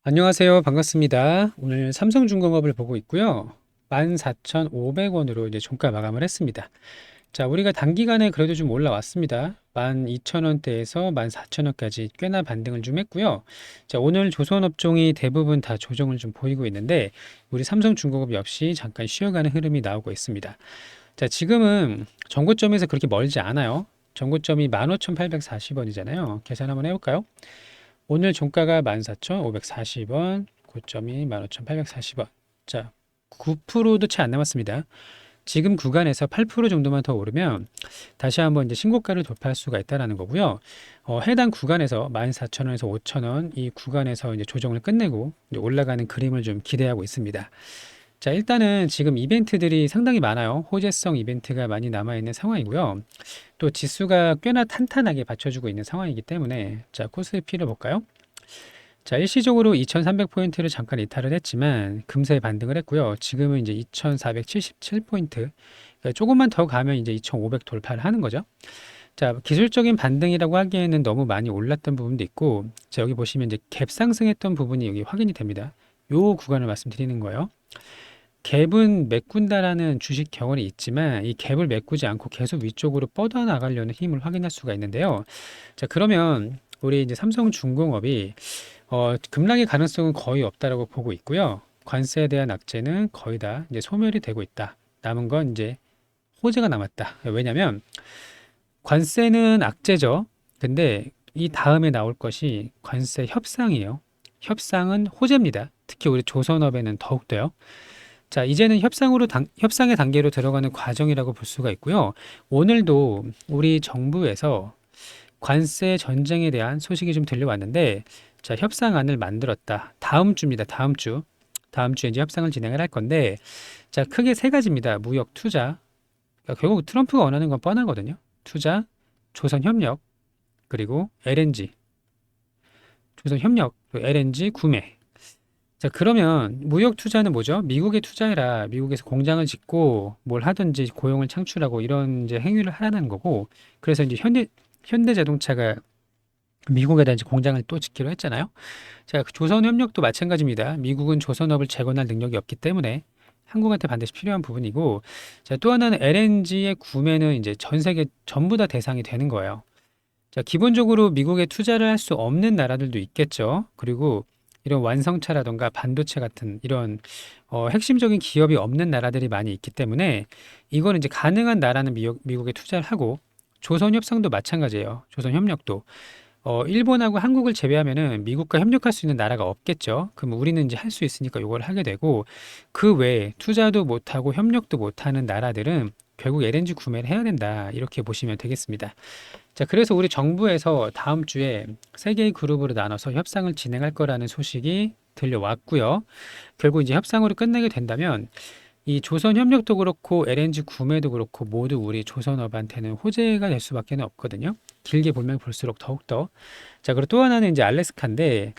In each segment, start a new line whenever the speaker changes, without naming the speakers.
안녕하세요. 반갑습니다. 오늘 삼성중공업을 보고 있고요. 14,500원으로 이제 종가 마감을 했습니다. 자, 우리가 단기간에 그래도 좀 올라왔습니다. 12,000원대에서 14,000원까지 꽤나 반등을 좀 했고요. 자, 오늘 조선업종이 대부분 다 조정을 좀 보이고 있는데 우리 삼성중공업 역시 잠깐 쉬어가는 흐름이 나오고 있습니다. 자, 지금은 정고점에서 그렇게 멀지 않아요. 정고점이 15,840원이잖아요. 계산 한번 해볼까요? 오늘 종가가 14,540원, 고점이 15,840원. 자, 9%도 채 안 남았습니다. 지금 구간에서 8% 정도만 더 오르면 다시 한번 이제 신고가를 돌파할 수가 있다라는 거고요. 해당 구간에서 14,000원에서 5,000원 이 구간에서 이제 조정을 끝내고 이제 올라가는 그림을 좀 기대하고 있습니다. 자, 일단은 지금 이벤트들이 상당히 많아요. 호재성 이벤트가 많이 남아있는 상황이고요. 또 지수가 꽤나 탄탄하게 받쳐주고 있는 상황이기 때문에 자, 코스피를 볼까요? 자, 일시적으로 2300포인트를 잠깐 이탈을 했지만 금세 반등을 했고요. 지금은 이제 2477포인트. 그러니까 조금만 더 가면 이제 2500 돌파를 하는 거죠. 자, 기술적인 반등이라고 하기에는 너무 많이 올랐던 부분도 있고, 자, 여기 보시면 이제 갭 상승했던 부분이 여기 확인이 됩니다. 요 구간을 말씀드리는 거예요. 갭은 메꾼다라는 주식 경험이 있지만 이 갭을 메꾸지 않고 계속 위쪽으로 뻗어나가려는 힘을 확인할 수가 있는데요. 자, 그러면 우리 이제 삼성중공업이 급락의 가능성은 거의 없다라고 보고 있고요. 관세에 대한 악재는 거의 다 이제 소멸이 되고 있다. 남은 건 이제 호재가 남았다. 왜냐면 관세는 악재죠. 근데 이 다음에 나올 것이 관세 협상이에요. 협상은 호재입니다. 특히 우리 조선업에는 더욱더요. 자, 이제는 협상의 단계로 들어가는 과정이라고 볼 수가 있고요. 오늘도 우리 정부에서 관세 전쟁에 대한 소식이 좀 들려왔는데, 자, 협상안을 만들었다. 다음 주입니다. 다음 주. 다음 주에 이제 협상을 진행을 할 건데, 자, 크게 세 가지입니다. 무역, 투자. 그러니까 결국 트럼프가 원하는 건 뻔하거든요. 투자, 조선협력, 그리고 LNG. 조선협력, LNG 구매. 자, 그러면 무역 투자는 뭐죠? 미국에 투자해라. 미국에서 공장을 짓고 뭘 하든지 고용을 창출하고 이런 이제 행위를 하라는 거고. 그래서 이제 현대자동차가 미국에다 이제 공장을 또 짓기로 했잖아요. 자, 그 조선협력도 마찬가지입니다. 미국은 조선업을 재건할 능력이 없기 때문에 한국한테 반드시 필요한 부분이고, 자, 또 하나는 LNG의 구매는 이제 전 세계 전부 다 대상이 되는 거예요. 자, 기본적으로 미국에 투자를 할 수 없는 나라들도 있겠죠. 그리고 이런 완성차라던가 반도체 같은 이런 핵심적인 기업이 없는 나라들이 많이 있기 때문에 이거는 이제 가능한 나라는 미국에 투자를 하고 조선협상도 마찬가지예요. 조선협력도. 일본하고 한국을 제외하면은 미국과 협력할 수 있는 나라가 없겠죠. 그럼 우리는 이제 할 수 있으니까 이걸 하게 되고 그 외에 투자도 못하고 협력도 못하는 나라들은 결국 LNG 구매를 해야 된다. 이렇게 보시면 되겠습니다. 자, 그래서 우리 정부에서 다음 주에 세 개의 그룹으로 나눠서 협상을 진행할 거라는 소식이 들려왔고요. 결국 이제 협상으로 끝내게 된다면 이 조선 협력도 그렇고 LNG 구매도 그렇고 모두 우리 조선업한테는 호재가 될 수밖에 없거든요. 길게 보면 볼수록 더욱더. 자, 그리고 또 하나는 이제 알래스카인데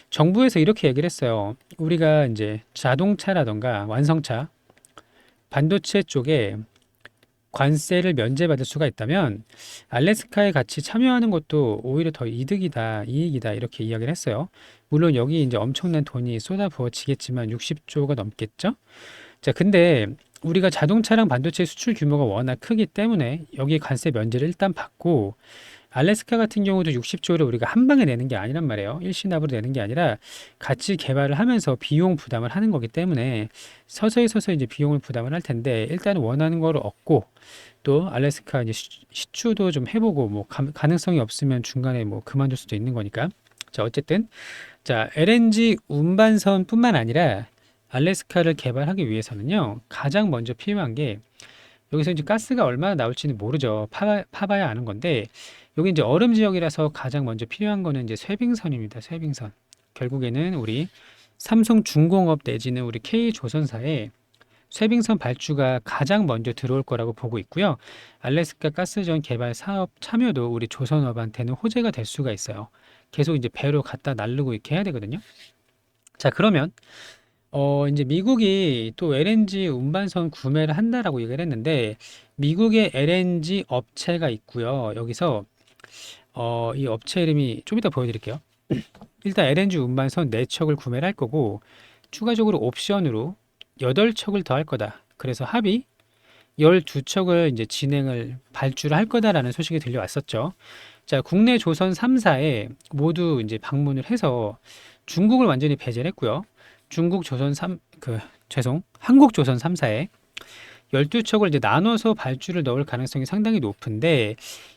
정부에서 이렇게 얘기를 했어요. 우리가 이제 자동차라던가 완성차, 반도체 쪽에 관세를 면제받을 수가 있다면 알래스카에 같이 참여하는 것도 오히려 더 이득이다, 이익이다 이렇게 이야기를 했어요. 물론 여기 이제 엄청난 돈이 쏟아부어지겠지만 60조가 넘겠죠? 자, 근데 우리가 자동차랑 반도체 수출 규모가 워낙 크기 때문에 여기 관세 면제를 일단 받고 알래스카 같은 경우도 60조를 우리가 한 방에 내는 게 아니란 말이에요. 일시납으로 내는 게 아니라 같이 개발을 하면서 비용 부담을 하는 거기 때문에 서서히 이제 비용을 부담을 할 텐데 일단 원하는 거를 얻고 또 알래스카 이제 시추도 좀 해보고 뭐 가능성이 없으면 중간에 뭐 그만둘 수도 있는 거니까. 자, 어쨌든 자, LNG 운반선뿐만 아니라 알래스카를 개발하기 위해서는요, 가장 먼저 필요한 게 여기서 이제 가스가 얼마나 나올지는 모르죠. 파봐야 아는 건데 여기 이제 얼음 지역이라서 가장 먼저 필요한 거는 이제 쇠빙선입니다. 쇠빙선. 결국에는 우리 삼성중공업 내지는 우리 K조선사에 쇠빙선 발주가 가장 먼저 들어올 거라고 보고 있고요. 알래스카 가스전 개발 사업 참여도 우리 조선업한테는 호재가 될 수가 있어요. 계속 이제 배로 갖다 날르고 이렇게 해야 되거든요. 자, 그러면 이제 미국이 또 LNG 운반선 구매를 한다라고 얘기를 했는데 미국의 LNG 업체가 있고요. 여기서 이 업체 이름이 좀 이따 보여드릴게요. 일단 LNG 운반선 4척을 구매를 할 거고 추가적으로 옵션으로 8척을 더 할 거다. 그래서 합의 12척을 이제 발주를 할 거다라는 소식이 들려왔었죠. 자, 국내 조선 3사에 모두 이제 방문을 해서 중국을 완전히 배제를 했고요. 한국 조선 3사에 12척을 이제 나눠서 발주를 넣을 가능성이 상당히 높은데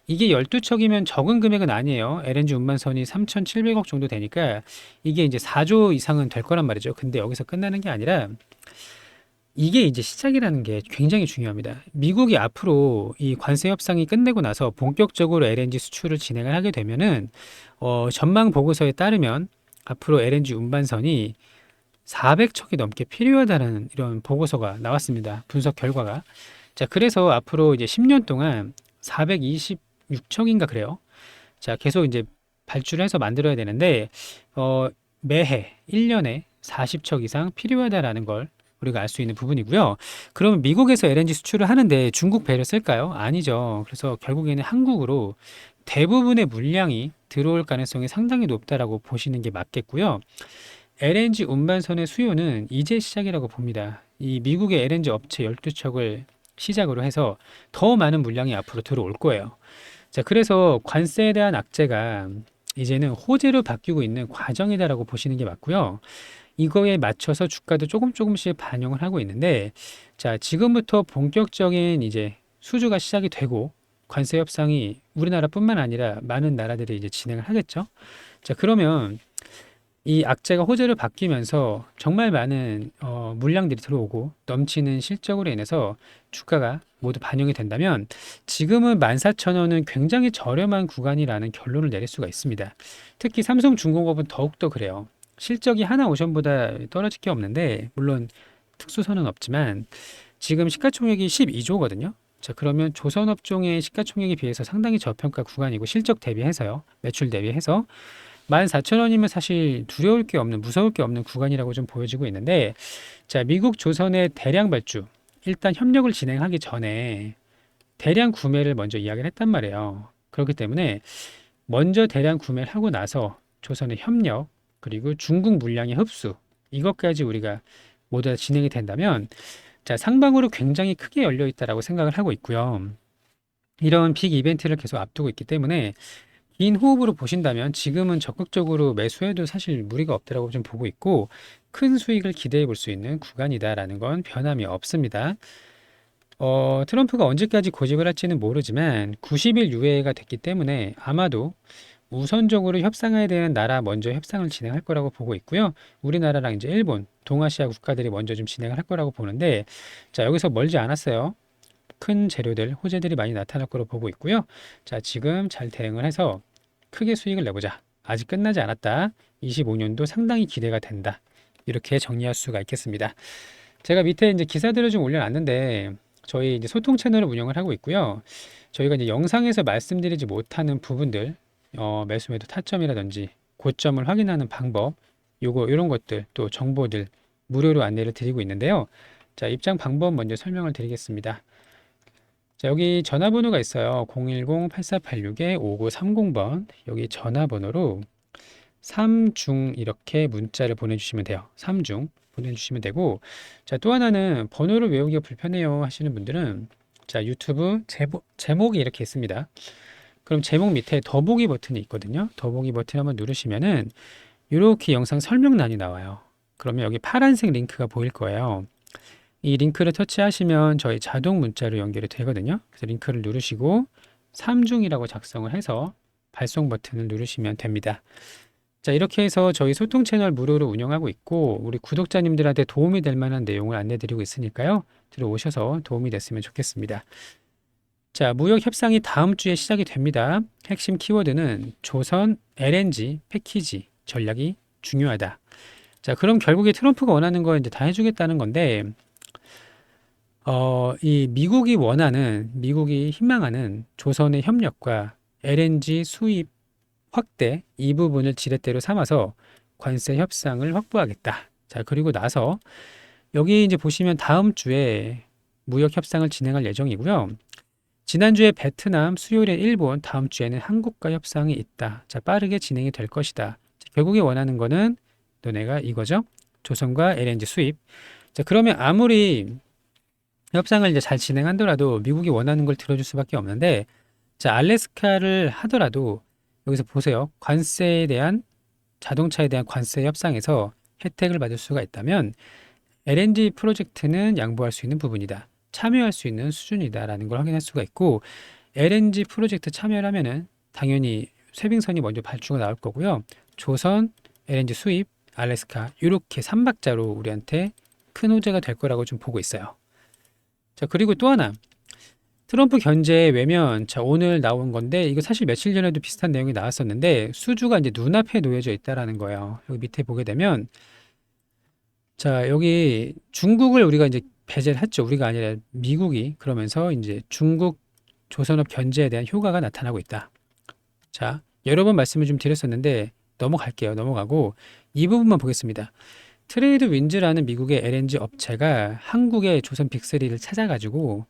이게 12척이면 적은 금액은 아니에요. LNG 운반선이 3,700억 정도 되니까 이게 이제 4조 이상은 될 거란 말이죠. 근데 여기서 끝나는 게 아니라 이게 이제 시작이라는 게 굉장히 중요합니다. 미국이 앞으로 이 관세 협상이 끝내고 나서 본격적으로 LNG 수출을 진행을 하게 되면은 전망 보고서에 따르면 앞으로 LNG 운반선이 400척이 넘게 필요하다는 이런 보고서가 나왔습니다. 분석 결과가. 자, 그래서 앞으로 이제 10년 동안 426척인가 그래요. 자, 계속 이제 발주를 해서 만들어야 되는데 매해 1년에 40척 이상 필요하다라는 걸 우리가 알 수 있는 부분이고요. 그러면 미국에서 LNG 수출을 하는데 중국 배를 쓸까요? 아니죠. 그래서 결국에는 한국으로 대부분의 물량이 들어올 가능성이 상당히 높다라고 보시는 게 맞겠고요. LNG 운반선의 수요는 이제 시작이라고 봅니다. 이 미국의 LNG 업체 12척을 시작으로 해서 더 많은 물량이 앞으로 들어올 거예요. 자, 그래서 관세에 대한 악재가 이제는 호재로 바뀌고 있는 과정이다라고 보시는 게 맞고요. 이거에 맞춰서 주가도 조금씩 반영을 하고 있는데, 자, 지금부터 본격적인 이제 수주가 시작이 되고 관세 협상이 우리나라뿐만 아니라 많은 나라들이 이제 진행을 하겠죠. 자, 그러면 이 악재가 호재로 바뀌면서 정말 많은 물량들이 들어오고 넘치는 실적으로 인해서 주가가 모두 반영이 된다면 지금은 14,000원은 굉장히 저렴한 구간이라는 결론을 내릴 수가 있습니다. 특히 삼성중공업은 더욱더 그래요. 실적이 하나 오션보다 떨어질 게 없는데 물론 특수선은 없지만 지금 시가총액이 12조거든요. 자, 그러면 조선업종의 시가총액에 비해서 상당히 저평가 구간이고 실적 대비해서요. 매출 대비해서 14,000원이면 사실 두려울 게 없는, 무서울 게 없는 구간이라고 좀 보여지고 있는데, 자, 미국 조선의 대량 발주, 일단 협력을 진행하기 전에 대량 구매를 먼저 이야기를 했단 말이에요. 그렇기 때문에 먼저 대량 구매를 하고 나서 조선의 협력, 그리고 중국 물량의 흡수, 이것까지 우리가 모두 다 진행이 된다면, 자, 상방으로 굉장히 크게 열려 있다라고 생각을 하고 있고요. 이런 빅 이벤트를 계속 앞두고 있기 때문에 긴 호흡으로 보신다면 지금은 적극적으로 매수해도 사실 무리가 없다라고 좀 보고 있고 큰 수익을 기대해 볼 수 있는 구간이다라는 건 변함이 없습니다. 트럼프가 언제까지 고집을 할지는 모르지만 90일 유예가 됐기 때문에 아마도 우선적으로 협상에 대한 나라 먼저 협상을 진행할 거라고 보고 있고요. 우리나라랑 이제 일본, 동아시아 국가들이 먼저 좀 진행을 할 거라고 보는데 자, 여기서 멀지 않았어요. 큰 재료들, 호재들이 많이 나타날 거로 보고 있고요. 자, 지금 잘 대응을 해서 크게 수익을 내보자. 아직 끝나지 않았다. 25년도 상당히 기대가 된다. 이렇게 정리할 수가 있겠습니다. 제가 밑에 이제 기사들을 좀 올려놨는데 저희 이제 소통 채널을 운영을 하고 있고요. 저희가 이제 영상에서 말씀드리지 못하는 부분들, 매수 매도 타점이라든지 고점을 확인하는 방법, 이런 것들 또 정보들 무료로 안내를 드리고 있는데요. 자, 입장 방법 먼저 설명을 드리겠습니다. 자, 여기 전화번호가 있어요. 010-8486-5930번. 여기 전화번호로 3중 이렇게 문자를 보내주시면 돼요. 3중 보내주시면 되고, 자, 또 하나는 번호를 외우기가 불편해요 하시는 분들은 자, 유튜브 제목이 이렇게 있습니다. 그럼 제목 밑에 더보기 버튼이 있거든요. 더보기 버튼 한번 누르시면은 이렇게 영상 설명란이 나와요. 그러면 여기 파란색 링크가 보일 거예요. 이 링크를 터치하시면 저희 자동 문자로 연결이 되거든요. 그래서 링크를 누르시고 3중이라고 작성을 해서 발송 버튼을 누르시면 됩니다. 자, 이렇게 해서 저희 소통 채널 무료로 운영하고 있고 우리 구독자님들한테 도움이 될 만한 내용을 안내드리고 있으니까요. 들어오셔서 도움이 됐으면 좋겠습니다. 자, 무역 협상이 다음 주에 시작이 됩니다. 핵심 키워드는 조선 LNG 패키지 전략이 중요하다. 자, 그럼 결국에 트럼프가 원하는 거 이제 다 해주겠다는 건데 이 미국이 희망하는 조선의 협력과 LNG 수입 확대 이 부분을 지렛대로 삼아서 관세 협상을 확보하겠다. 자, 그리고 나서 여기 이제 보시면 다음 주에 무역 협상을 진행할 예정이고요. 지난주에 베트남, 수요일에 일본, 다음 주에는 한국과 협상이 있다. 자, 빠르게 진행이 될 것이다. 결국에 원하는 거는 너네가 이거죠. 조선과 LNG 수입. 자, 그러면 아무리 협상을 이제 잘 진행하더라도 미국이 원하는 걸 들어줄 수밖에 없는데, 자, 알래스카를 하더라도 여기서 보세요. 관세에 대한 자동차에 대한 관세 협상에서 혜택을 받을 수가 있다면 LNG 프로젝트는 양보할 수 있는 부분이다. 참여할 수 있는 수준이다라는 걸 확인할 수가 있고, LNG 프로젝트 참여를 하면은 당연히 쇄빙선이 먼저 발주가 나올 거고요. 조선, LNG 수입, 알래스카 이렇게 3박자로 우리한테 큰 호재가 될 거라고 좀 보고 있어요. 자, 그리고 또 하나. 트럼프 견제 외면, 자, 오늘 나온 건데, 이거 사실 며칠 전에도 비슷한 내용이 나왔었는데, 수주가 이제 눈앞에 놓여져 있다라는 거예요. 여기 밑에 보게 되면, 자, 여기 중국을 우리가 이제 배제를 했죠. 우리가 아니라 미국이. 그러면서 이제 중국 조선업 견제에 대한 효과가 나타나고 있다. 자, 여러 번 말씀을 좀 드렸었는데, 넘어갈게요. 넘어가고, 이 부분만 보겠습니다. 트레이드 윈즈라는 미국의 LNG 업체가 한국의 조선 빅3를 찾아가지고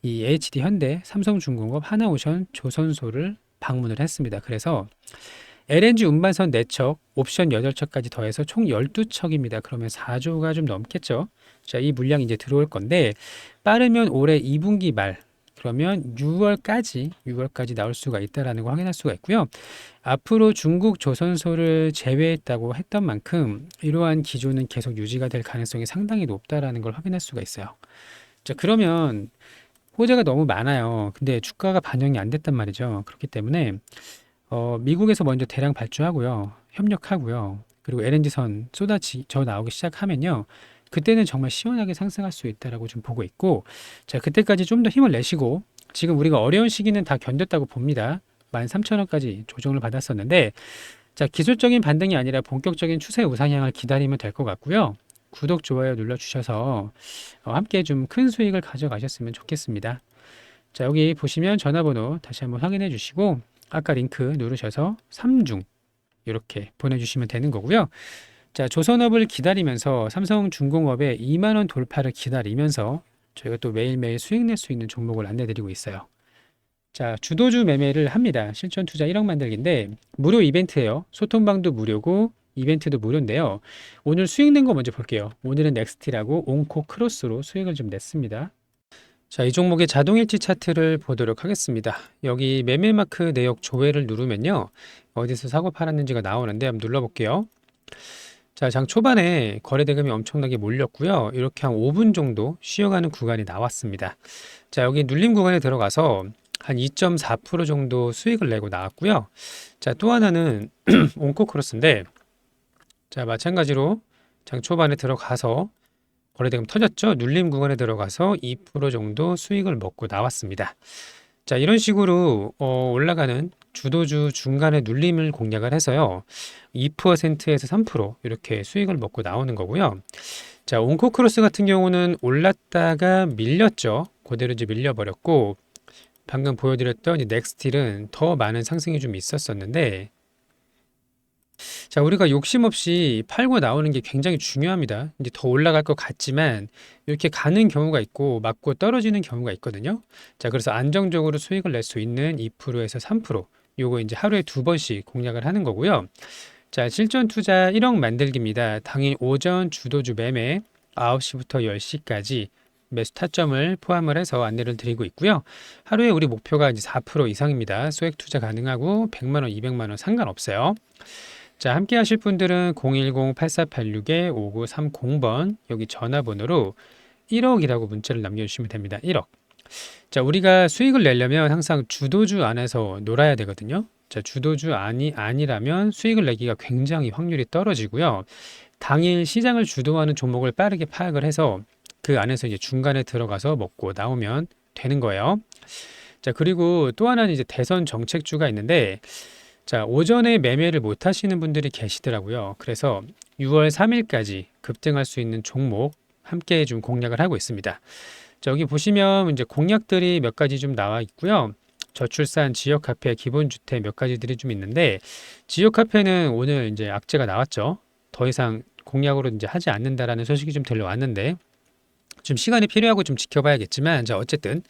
이 HD 현대, 삼성중공업, 하나오션, 조선소를 방문을 했습니다. 그래서 LNG 운반선 4척, 옵션 8척까지 더해서 총 12척입니다. 그러면 4조가 좀 넘겠죠. 자, 이 물량이 이제 들어올 건데 빠르면 올해 2분기 말, 그러면 6월까지 나올 수가 있다라는 걸 확인할 수가 있고요. 앞으로 중국 조선소를 제외했다고 했던 만큼 이러한 기조는 계속 유지가 될 가능성이 상당히 높다라는 걸 확인할 수가 있어요. 자, 그러면 호재가 너무 많아요. 근데 주가가 반영이 안 됐단 말이죠. 그렇기 때문에 미국에서 먼저 대량 발주하고요. 협력하고요. 그리고 LNG선 쏟아져 나오기 시작하면요. 그때는 정말 시원하게 상승할 수 있다라고 좀 보고 있고, 자, 그때까지 좀 더 힘을 내시고, 지금 우리가 어려운 시기는 다 견뎠다고 봅니다. 13,000원까지 조정을 받았었는데, 자, 기술적인 반등이 아니라 본격적인 추세 우상향을 기다리면 될 것 같고요. 구독, 좋아요 눌러주셔서 함께 좀 큰 수익을 가져가셨으면 좋겠습니다. 자, 여기 보시면 전화번호 다시 한번 확인해 주시고, 아까 링크 누르셔서 3중 이렇게 보내주시면 되는 거고요. 자, 조선업을 기다리면서 삼성중공업의 2만원 돌파를 기다리면서 저희가 또 매일매일 수익 낼 수 있는 종목을 안내드리고 있어요. 자, 주도주 매매를 합니다. 실전 투자 1억 만들기인데 무료 이벤트예요. 소통방도 무료고 이벤트도 무료인데요. 오늘 수익 낸 거 먼저 볼게요. 오늘은 넥스티라고 온코 크로스로 수익을 좀 냈습니다. 자, 이 종목의 자동일치 차트를 보도록 하겠습니다. 여기 매매 마크 내역 조회를 누르면요. 어디서 사고 팔았는지가 나오는데 한번 눌러볼게요. 자, 장 초반에 거래 대금이 엄청나게 몰렸고요. 이렇게 한 5분 정도 쉬어가는 구간이 나왔습니다. 자, 여기 눌림 구간에 들어가서 한 2.4% 정도 수익을 내고 나왔고요. 자, 또 하나는 온코크로스인데, 자, 마찬가지로 장 초반에 들어가서 거래대금 터졌죠. 눌림 구간에 들어가서 2% 정도 수익을 먹고 나왔습니다. 자, 이런 식으로 올라가는 주도주 중간에 눌림을 공략을 해서요. 2%에서 3% 이렇게 수익을 먹고 나오는 거고요. 자, 온코크로스 같은 경우는 올랐다가 밀렸죠. 그대로 이제 밀려버렸고, 방금 보여드렸던 이 넥스틸은 더 많은 상승이 좀 있었었는데, 자, 우리가 욕심 없이 팔고 나오는 게 굉장히 중요합니다. 이제 더 올라갈 것 같지만 이렇게 가는 경우가 있고 맞고 떨어지는 경우가 있거든요. 자, 그래서 안정적으로 수익을 낼 수 있는 2%에서 3%, 요거 이제 하루에 2번씩 공략을 하는 거고요. 자, 실전 투자 1억 만들기입니다. 당일 오전 주도주 매매 9시부터 10시까지 매수 타점을 포함을 해서 안내를 드리고 있고요. 하루에 우리 목표가 이제 4% 이상입니다. 소액 투자 가능하고 100만 원, 200만 원 상관없어요. 자, 함께 하실 분들은 010-8486-5930번 여기 전화번호로 1억이라고 문자를 남겨주시면 됩니다. 1억. 자, 우리가 수익을 내려면 항상 주도주 안에서 놀아야 되거든요. 자, 주도주 아니라면 수익을 내기가 굉장히 확률이 떨어지고요. 당일 시장을 주도하는 종목을 빠르게 파악을 해서 그 안에서 이제 중간에 들어가서 먹고 나오면 되는 거예요. 자, 그리고 또 하나는 이제 대선 정책주가 있는데, 자, 오전에 매매를 못 하시는 분들이 계시더라고요. 그래서 6월 3일까지 급등할 수 있는 종목 함께 좀 공략을 하고 있습니다. 자, 여기 보시면 이제 공략들이 몇 가지 좀 나와 있고요. 저출산, 지역화폐, 기본주택 몇 가지들이 좀 있는데, 지역화폐는 오늘 이제 악재가 나왔죠. 더 이상 공략으로 이제 하지 않는다라는 소식이 좀 들려왔는데, 좀 시간이 필요하고 좀 지켜봐야겠지만, 자, 어쨌든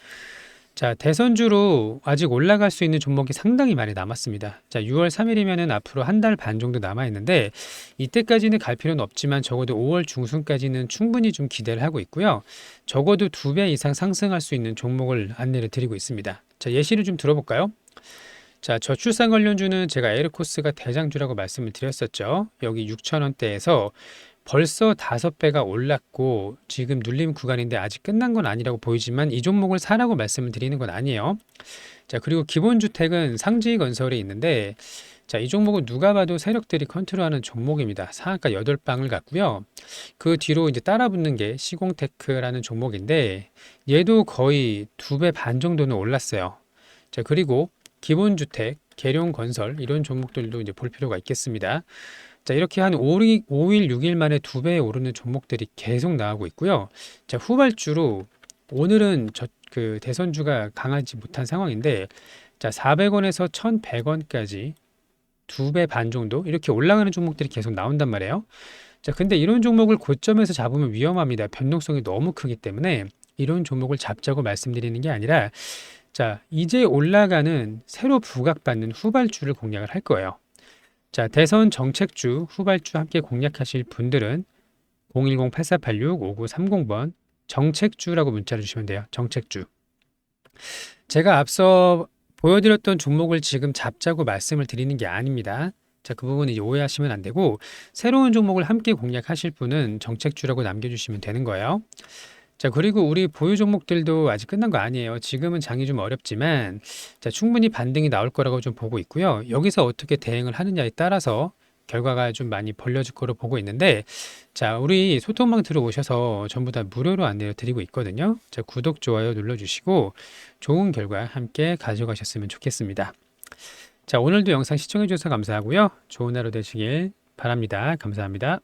자, 대선주로 아직 올라갈 수 있는 종목이 상당히 많이 남았습니다. 자, 6월 3일이면은 앞으로 한 달 반 정도 남아 있는데 이때까지는 갈 필요는 없지만 적어도 5월 중순까지는 충분히 좀 기대를 하고 있고요. 적어도 2배 이상 상승할 수 있는 종목을 안내를 드리고 있습니다. 자, 예시를 좀 들어볼까요? 자, 저출산 관련주는 제가 에르코스가 대장주라고 말씀을 드렸었죠. 여기 6,000원대에서 벌써 5배가 올랐고 지금 눌림 구간인데 아직 끝난 건 아니라고 보이지만 이 종목을 사라고 말씀을 드리는 건 아니에요. 자, 그리고 기본주택은 상지건설이 있는데 자, 이 종목은 누가 봐도 세력들이 컨트롤하는 종목입니다. 상한가 8방을 갔고요. 그 뒤로 이제 따라붙는 게 시공테크라는 종목인데 얘도 거의 2배 반 정도는 올랐어요. 자, 그리고 기본주택, 계룡건설 이런 종목들도 이제 볼 필요가 있겠습니다. 자, 이렇게 한 5일, 6일 만에 2배 오르는 종목들이 계속 나오고 있고요. 자, 후발주로 오늘은 그 대선주가 강하지 못한 상황인데 자, 400원에서 1,100원까지 2배 반 정도 이렇게 올라가는 종목들이 계속 나온단 말이에요. 자, 근데 이런 종목을 고점에서 잡으면 위험합니다. 변동성이 너무 크기 때문에 이런 종목을 잡자고 말씀드리는 게 아니라 자, 이제 올라가는 새로 부각받는 후발주를 공략을 할 거예요. 자, 대선 정책주 후발주 함께 공략하실 분들은 010-8486-5930번 정책주라고 문자를 주시면 돼요. 정책주. 제가 앞서 보여드렸던 종목을 지금 잡자고 말씀을 드리는 게 아닙니다. 자, 그 부분 이제 오해하시면 안 되고 새로운 종목을 함께 공략하실 분은 정책주라고 남겨주시면 되는 거예요. 자, 그리고 우리 보유 종목들도 아직 끝난 거 아니에요. 지금은 장이 좀 어렵지만 자, 충분히 반등이 나올 거라고 좀 보고 있고요. 여기서 어떻게 대응을 하느냐에 따라서 결과가 좀 많이 벌려질 거로 보고 있는데 자, 우리 소통방 들어오셔서 전부 다 무료로 안내를 드리고 있거든요. 자, 구독, 좋아요 눌러주시고 좋은 결과 함께 가져가셨으면 좋겠습니다. 자, 오늘도 영상 시청해 주셔서 감사하고요. 좋은 하루 되시길 바랍니다. 감사합니다.